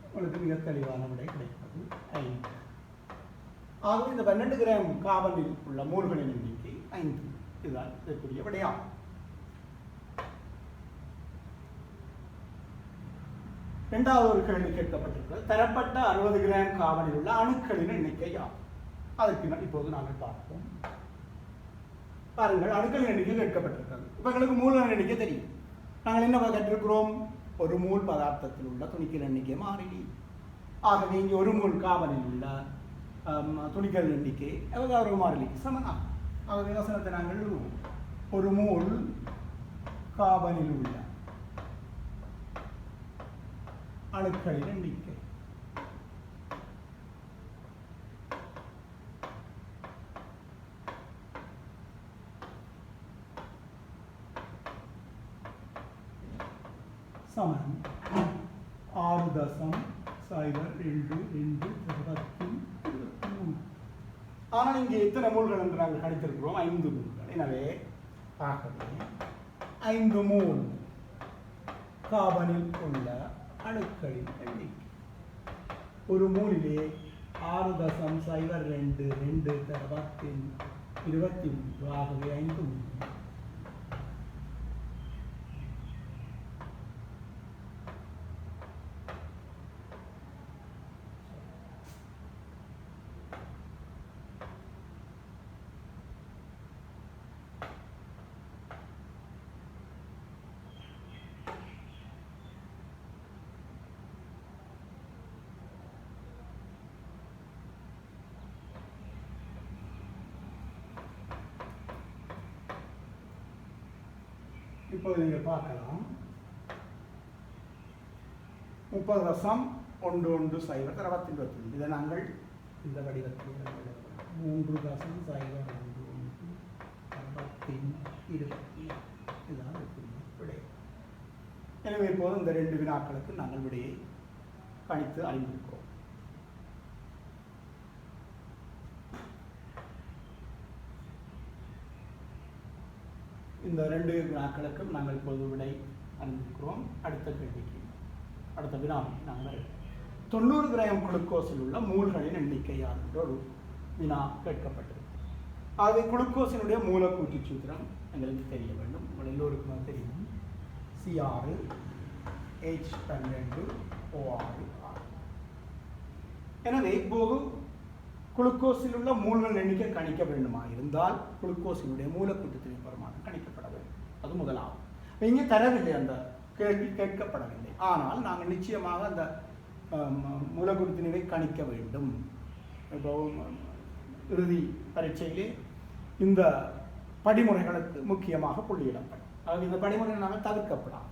உங்களுக்கு மிக தெளிவான விடை கிடைப்பது 5. ஆகவே இந்த 12 கிராம் கார்பனில் உள்ள மூல்களின் எண்ணிக்கை 5. இதுதான் இதற்குரிய விடையாகும். இரண்டாவது ஒரு கேள்வி கேட்கப்பட்டிருக்கிறது. தரப்பட்ட 60 கிராம் கார்பனில் உள்ள அணுக்களின் எண்ணிக்கை ஆகும். அதற்கு இப்போது நாங்கள் பார்ப்போம். பாருங்கள், அணுக்களின் எண்ணிக்கை கேட்கப்பட்டிருக்கிறது. இப்போ எங்களுக்கு மூல்களின் எண்ணிக்கை தெரியும். நாங்கள் என்ன கற்றிருக்கிறோம்? ஒரு மூல் பதார்த்தத்தில் உள்ள துணிக்கையின் எண்ணிக்கை மாறிலி. ஆகவே இங்கே ஒரு மூல் கார்பனில் உள்ள துணிக்கையின் எண்ணிக்கை ஒரு மாறிலிக்கு சமனாகும். ஆகவே வசனத்தை நாங்கள் எழுதுவோம். ஒரு மூல் கார்பனில் உள்ள அணுக்களின் எண்ணிக்கை சமன் 6.0223. ஆனால் இங்கே எத்தனை மூல்கள் என்று நாங்கள் கணித்திருக்கிறோம்? 5 மூல்கள். எனவே ஆகவே 5 மூல் கார்பனில் உள்ள அணுக்களின் எண்ணிக்கை. ஒரு மூலிலே 6.0223 ஆகவே 5 மூல். இப்போது நீங்கள் பார்க்கலாம் 30.11 இதை நாங்கள் இந்த வடிவத்தில் 3.01 இதுதான் விடை. எனவே இப்போது இந்த 2 வினாக்களுக்கு நாங்கள் விடையை கணித்து அறிந்திருக்கிறோம். இந்த 2 வினாக்களுக்கும் நாங்கள் இப்போது விடை அறிந்திருக்கிறோம். அடுத்த கேள்விக்கு, அடுத்த வினாவுக்கு நாங்கள் 90 கிராம் குளுக்கோஸில் உள்ள மூல்களின் எண்ணிக்கை யார் என்ற ஒரு வினா கேட்கப்பட்டது. ஆகவே குளுக்கோஸினுடைய மூலக்கூற்று சூத்திரம் எங்களுக்கு தெரிய வேண்டும். உங்கள் எல்லோருக்குமே தெரியும். C6H12O6. எனவே இப்போது குளுக்கோஸில் உள்ள மூல்கள் எண்ணிக்கை கணிக்க வேண்டுமா இருந்தால் குளுக்கோஸினுடைய மூலக்கூற்று திணைப்பரமானம் கணிக்கப்பட வேண்டும். அது முதலாவது. இங்கே தரவில்லை, அந்த கேள்வி கேட்கப்படவில்லை. ஆனால் நாங்கள் நிச்சயமாக அந்த மூலக்கூற்று திணைவை கணிக்க வேண்டும். இப்போ இறுதி பரீட்சையிலே இந்த படிமுறைகளுக்கு முக்கியமாக புள்ளியிடப்படும். அதாவது இந்த படிமுறை நாங்கள் தவிர்க்கப்படாது.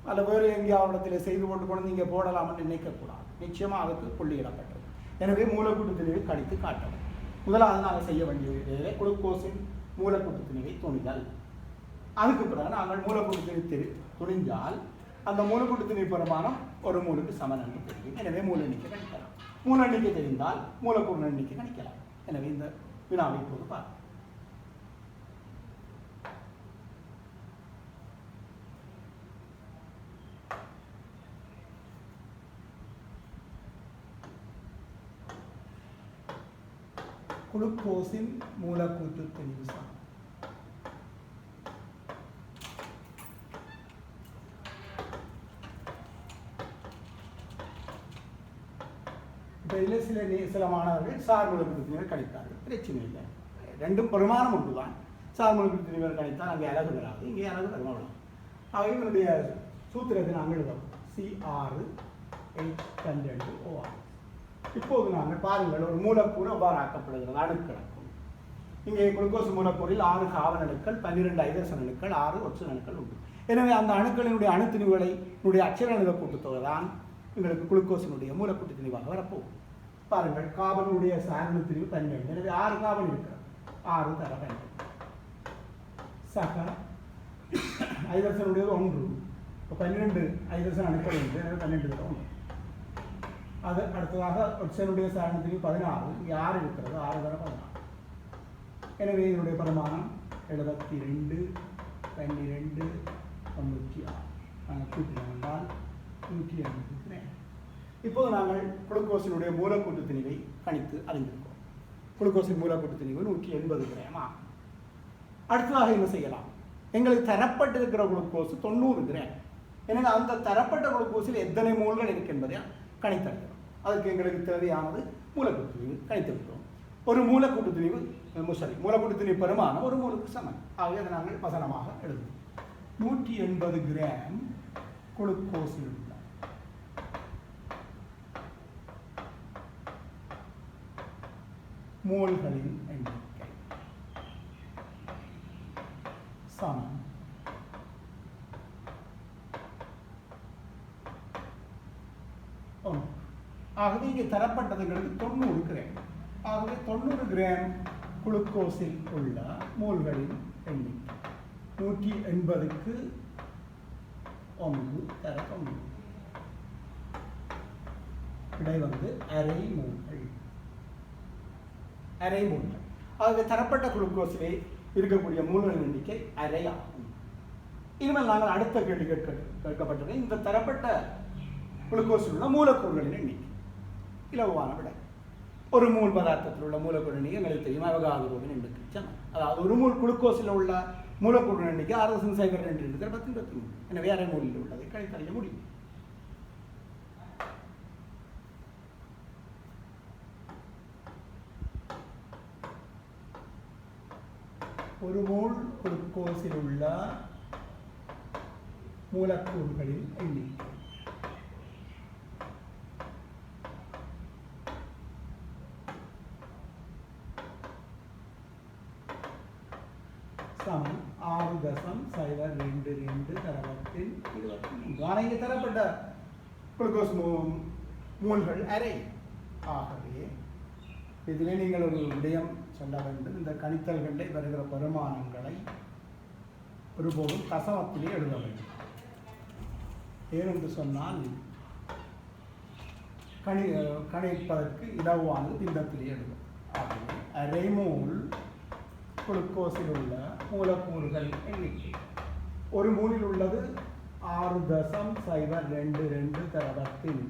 அதில் வேறு எங்கேயாவிடத்தில் செய்து கொண்டு இங்கே போடலாம்னு நினைக்கக்கூடாது. நிச்சயமாக அதுக்கு புள்ளியிடப்பட்டது. எனவே மூலக்கூற்று திணிவை கணித்து காட்டவும். முதலாவது நாங்கள் செய்ய வேண்டிய வேலை குளுக்கோஸின் மூலக்கூற்று திணிவை துணிதல். அதுக்கு பிறகு நாங்கள் மூலக்கூற்று திணி துணிஞ்சால் அந்த மூலக்கூற்று திணை பிரமாணம் ஒரு மூலுக்கு சமன் என்று தெரியும். எனவே மூல எண்ணிக்கை கணிக்கலாம். மூல எண்ணிக்கை தெரிந்தால் மூலக்கூறு எண்ணிக்கை கணிக்கலாம். எனவே இந்த வினாவை இப்போது பார்ப்போம். குளுக்கோஸின் மூலக்கூற்று திணிவு சமன். இதில் சில மாணவர்கள் சார் மூலக்கூற்று திணிவை கணித்தார்கள். பிரச்சனை இல்லை, ரெண்டும் பிரமாணம் ஒன்றுதான். சார் மூலக்கூற்று திணிவை கணித்தால் அங்கே அலகு வராது, இங்கே அலகு வருமானம். ஆகவே இவனுடைய சூத்திரத்தை நாங்கள் எழுதுவோம். C6H12O6. இப்போது நாங்கள் பாருங்கள், ஒரு மூலக்கூறு அவ்வாறு ஆக்கப்படுகிறது. அணுக்களுக்கும் இங்கே குளுக்கோஸ் மூலக்கூறில் 6 கார்பன் அணுக்கள், 12 ஹைட்ரஜன் அணுக்கள், 6 ஒட்சன் அணுக்கள் உண்டு. எனவே அந்த அணுக்களினுடைய அணுத்திணிவுகளை அச்சர அணுக கூட்டுத்தொகை தான் எங்களுக்கு குளுக்கோஸினுடைய மூலக்கூட்டு திணிவாக வரப்போகும். பாருங்கள், கார்பனுடைய சாரண திணிவு 12. எனவே 6 கார்பன் இருக்கிறது. 6 தர 12 சக ஹைட்ரஜனுடைய 1. இப்போ 12 ஹைட்ரஜன் அணுக்கள் உண்டு. எனவே 12 தர 1. அது அடுத்ததாக ஒட்சனுடைய சாரண திணிவு 16. இங்கே 6 இருக்கிறது. 6 தர 16. எனவே இதனுடைய பிரமாணம் 72, 12, 96. நாங்கள் கூட்டினோம் என்றால் 180. இப்போது நாங்கள் குளுக்கோஸினுடைய மூலக்கூட்டு திணிவை கணித்து அறிந்திருக்கிறோம். குளுக்கோஸின் மூலக்கூட்டு திணிவு 180 கிராம் ஆகும். அடுத்ததாக என்ன செய்யலாம்? எங்களுக்கு தரப்பட்டிருக்கிற குளுக்கோஸ் 90 கிராம். எனவே அந்த தரப்பட்ட குளுக்கோஸில் எத்தனை மூல்கள் இருக்கு என்பதை கணித்தறிகிறோம். அதுக்கு எங்களுக்கு தேவையானது மூலக்கூட்டு திணிவு கணித்திருக்கிறோம். ஒரு மூலக்கூட்டு திணிவு மூலக்கூட்டு திணிவு பெருமானம் ஒரு மூலுக்கு சமன். ஆகவே அதை நாங்கள் வசனமாக எழுதுவோம். 180 கிராம் குளுக்கோஸில் உள்ள மோல்களின் எண்ணிக்கை சமன் ஆகவே இங்கே தரப்பட்டதுங்களுக்கு 90 கிராம். ஆகவே 90 கிராம் குளுக்கோஸில் உள்ள மோல்களின் எண்ணிக்கை 180க்கு 1 தர 1 விடை வந்து அரை மோல்கள். அரை மோல்கள். ஆகவே தரப்பட்ட குளுக்கோஸிலே இருக்கக்கூடிய மூலங்களின் எண்ணிக்கை அரை ஆகும். இனிமேல் நாங்கள் அடுத்த கேள்வி கேட்கப்பட்டது இந்த தரப்பட்ட குளுக்கோஸில் உள்ள மூலக்கூறுகளின் எண்ணிக்கை. இலகுவான விடை. ஒரு மூல் பதார்த்தத்தில் உள்ள மூலக்கூறு எண்ணிக்கை எங்களுக்கு தெரியும் அவகாட்ரோவின் எண்ணிக்கை சமம். அதாவது ஒரு மூல் குளுக்கோஸில் உள்ள மூலக்கூறு எண்ணிக்கை 6.02 எனவே அரை மூலில் உள்ளதை கணித்தறிய முடியும். ஒரு மோல் குளுக்கோஸில் உள்ள மூலக்கூறுகளின் எண்ணிக்கை சமம் 6.02 தரவத்தின் 23. ஆனால் இங்கே தரப்பட்ட குளுக்கோஸ் மூல்கள் அரை. ஆகவே இதிலே நீங்கள் ஒரு விடயம் சொல்ல வேண்டும். இந்த கணித்தல்களில் வருகிற பெருமானங்களை ஒருபோதும் தசமத்திலே எழுத வேண்டும். ஏனென்று சொன்னால் கணிப்பதற்கு இலவானது பின்னத்திலே எழுதும். ஆகவே அரை மோல் குளுக்கோஸில் உள்ள மூலக்கூறுகள் எண்ணிக்கை ஒரு மூலில் உள்ளது 6.02 தரவத்தின்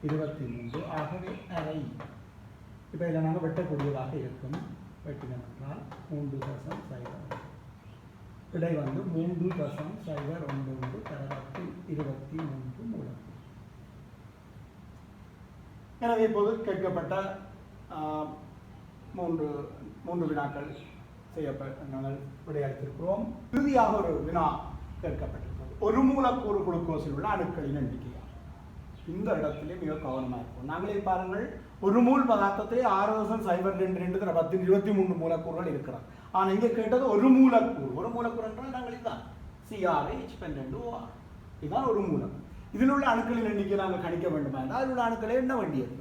23. ஆகவே அரை. இப்போ இதில் நாங்கள் வெட்டக்கூடியதாக இருக்கும். வெட்டினோம் என்றால் 3.0 விடை வந்து 3.09 தரவத்தின் 23 மூலக்கூறு. எனவே இப்போது கேட்கப்பட்ட மூன்று வினாக்கள் நாங்கள் விடையளித்திருக்கிறோம். இறுதியாக ஒரு வினா கேட்கப்பட்டிருக்கிறது. ஒரு மூலக்கூறு குளுக்கோஸில் உள்ள அணுக்களின் எண்ணிக்கையா. இந்த இடத்திலே மிக கவனமாக இருக்கும். நாங்களே பாருங்கள், ஒரு மூல் பதார்த்தத்திலே 6.02 தரவத்தின் 23 மூலக்கூறுகள் இருக்கிறார். ஆனால் இங்கே கேட்டது ஒரு மூலக்கூறு. ஒரு மூலக்கூறு என்றால் நாங்கள் இதுதான் CrH12OR. இதுதான் ஒரு மூலக்கூறு. இதில் உள்ள அணுக்களின் எண்ணிக்கை நாங்கள் கணிக்க வேண்டுமா என்றால் அதில் உள்ள அணுக்களை எண்ண வேண்டியது.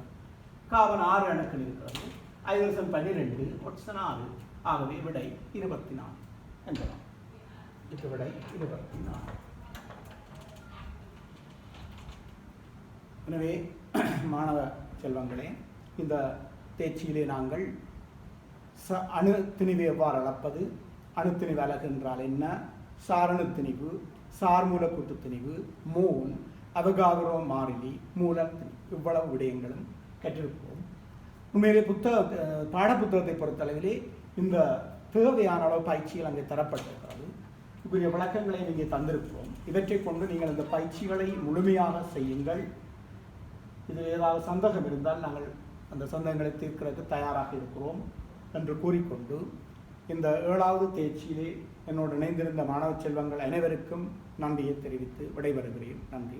கார்பன் 6 அணுக்கள் இருக்கிறது. Hydrogen 12, oxygen 6. ஆகவே விடை 24 என்றால் இது விடை 24. எனவே மாணவ செல்வங்களே, இந்த தேர்ச்சியிலே நாங்கள் அணு திணிவு எவ்வாறு அளப்பது, அணுத்திணிவு அலகு என்றால் என்ன, சாரணு திணிவு, சார் மூலக்கூட்டு திணிவு, மோல், அவகாட்ரோ மாறிலி, மூலம் திணிவு, இவ்வளவு விடயங்களும் கற்றிருப்போம். உண்மையிலே பாடப்புத்தகத்தை பொறுத்தளவிலே இந்த தேவையான அளவு பயிற்சிகள் அங்கே தரப்பட்டிருக்கிறது. இப்படிய விளக்கங்களை நீங்கள் தந்திருக்கிறோம். இவற்றை கொண்டு நீங்கள் இந்த பயிற்சிகளை முழுமையாக செய்யுங்கள். இதில் ஏதாவது சந்தேகம் இருந்தால் நாங்கள் அந்த சந்தேகங்களை தீர்க்கிறதுக்கு தயாராக இருக்கிறோம் என்று கூறிக்கொண்டு இந்த 7வது தேர்ச்சியிலே என்னோடு இணைந்திருந்த மாணவ செல்வங்கள் அனைவருக்கும் நன்றியை தெரிவித்து விடைபெறுகிறேன். நன்றி.